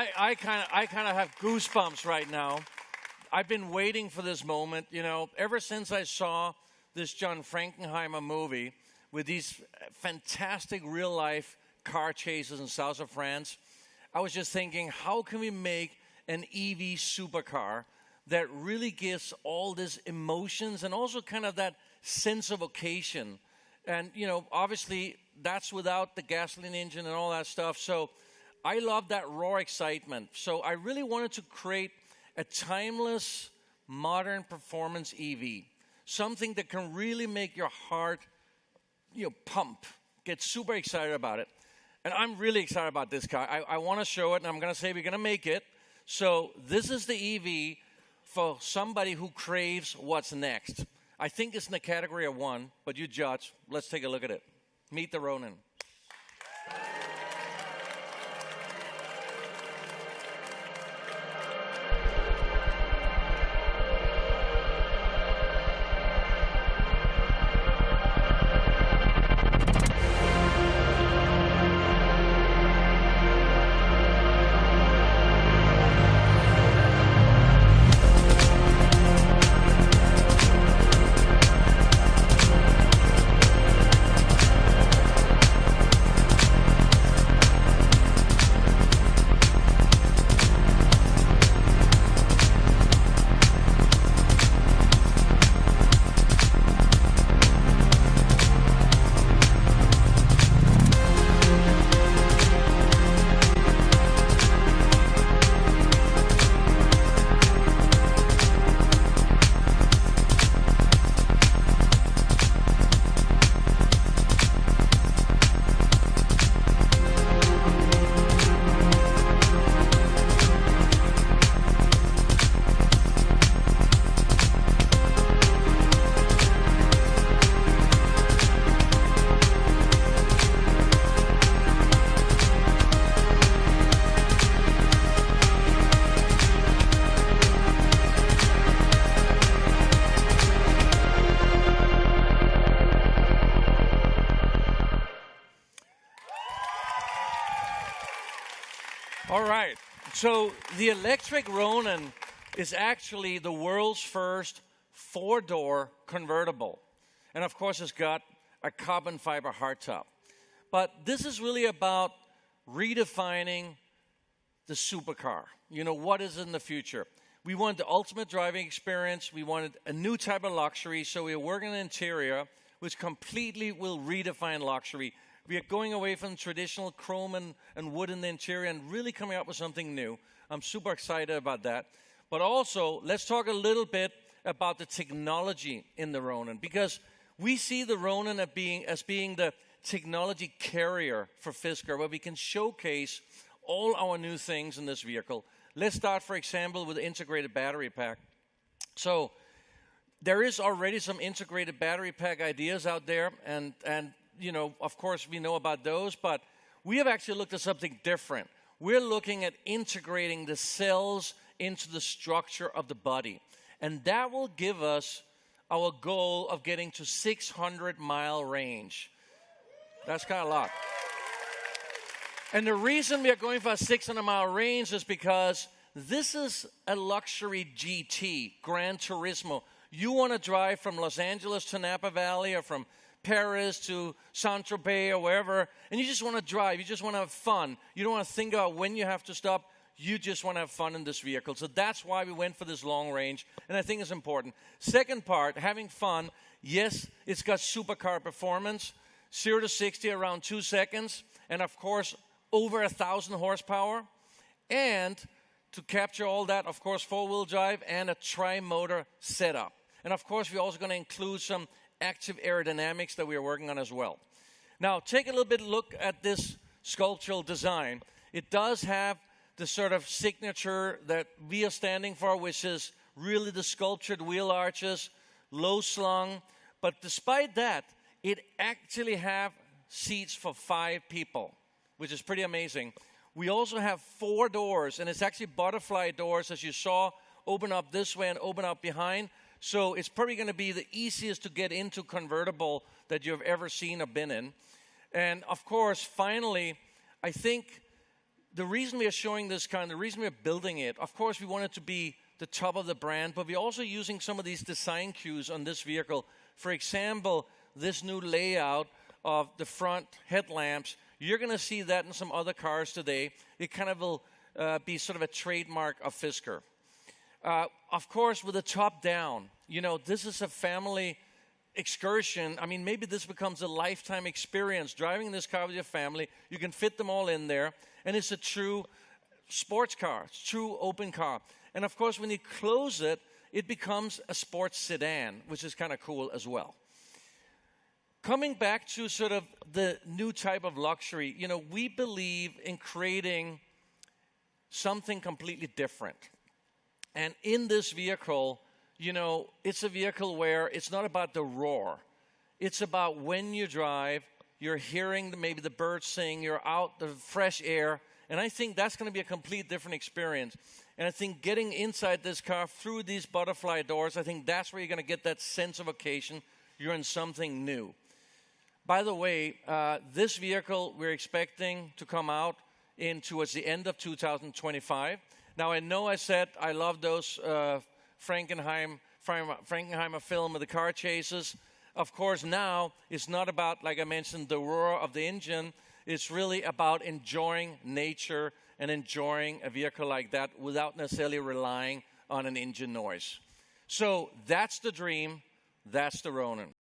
I kind of have goosebumps right now. I've been waiting for this moment, ever since I saw this John Frankenheimer movie with these fantastic real-life car chases in south of France. I was just thinking, how can we make an EV supercar that really gives all these emotions and also kind of that sense of occasion? And, obviously, that's without the gasoline engine and all that stuff. So I love that raw excitement. So I really wanted to create a timeless, modern performance EV. Something that can really make your heart, pump. Get super excited about it. And I'm really excited about this car. I want to show it, and I'm going to say we're going to make it. So this is the EV for somebody who craves what's next. I think it's in the category of one, but you judge. Let's take a look at it. Meet the Ronin. All right, so the electric Ronin is actually the world's first four-door convertible. And of course, it's got a carbon fiber hardtop. But this is really about redefining the supercar. What is in the future? We want the ultimate driving experience. We wanted a new type of luxury, so we're working on an interior which completely will redefine luxury. We are going away from traditional chrome and wood in the interior and really coming up with something new. I'm super excited about that. But also, let's talk a little bit about the technology in the Ronin, because we see the Ronin as being the technology carrier for Fisker, where we can showcase all our new things in this vehicle. Let's start, for example, with the integrated battery pack. So there is already some integrated battery pack ideas out there, and of course, we know about those, but we have actually looked at something different. We're looking at integrating the cells into the structure of the body. And that will give us our goal of getting to 600-mile range. That's kind of a lot. And the reason we are going for a 600-mile range is because this is a luxury GT, Gran Turismo. You want to drive from Los Angeles to Napa Valley or from Paris to Saint-Tropez or wherever, and you just want to drive. You just want to have fun. You don't want to think about when you have to stop. You just want to have fun in this vehicle. So that's why we went for this long range, and I think it's important. Second part, having fun. Yes, it's got supercar performance, 0 to 60 around 2 seconds, and of course, over 1,000 horsepower. And to capture all that, of course, four-wheel drive and a tri-motor setup. And of course, we're also going to include some active aerodynamics that we are working on as well. Now, take a little bit look at this sculptural design. It does have the sort of signature that we are standing for, which is really the sculptured wheel arches, low slung. But despite that, it actually have seats for 5 people, which is pretty amazing. We also have 4 doors, and it's actually butterfly doors, as you saw, open up this way and open up behind. So it's probably going to be the easiest to get into convertible that you've ever seen or been in. And of course, finally, I think the reason we are showing this car, and the reason we are building it, of course, we want it to be the top of the brand, but we're also using some of these design cues on this vehicle. For example, this new layout of the front headlamps, you're going to see that in some other cars today. It kind of will be sort of a trademark of Fisker. Of course, with the top down, this is a family excursion. I mean, maybe this becomes a lifetime experience. Driving this car with your family, you can fit them all in there, and it's a true sports car, it's a true open car. And of course, when you close it, it becomes a sports sedan, which is kind of cool as well. Coming back to sort of the new type of luxury, we believe in creating something completely different. And in this vehicle, it's a vehicle where it's not about the roar. It's about when you drive, you're hearing maybe the birds sing, you're out, the fresh air. And I think that's going to be a complete different experience. And I think getting inside this car through these butterfly doors, I think that's where you're going to get that sense of occasion. You're in something new. By the way, this vehicle we're expecting to come out towards the end of 2025. Now, I know I said I love those Frankenheimer film of the car chases. Of course, now it's not about, like I mentioned, the roar of the engine. It's really about enjoying nature and enjoying a vehicle like that without necessarily relying on an engine noise. So that's the dream. That's the Ronin.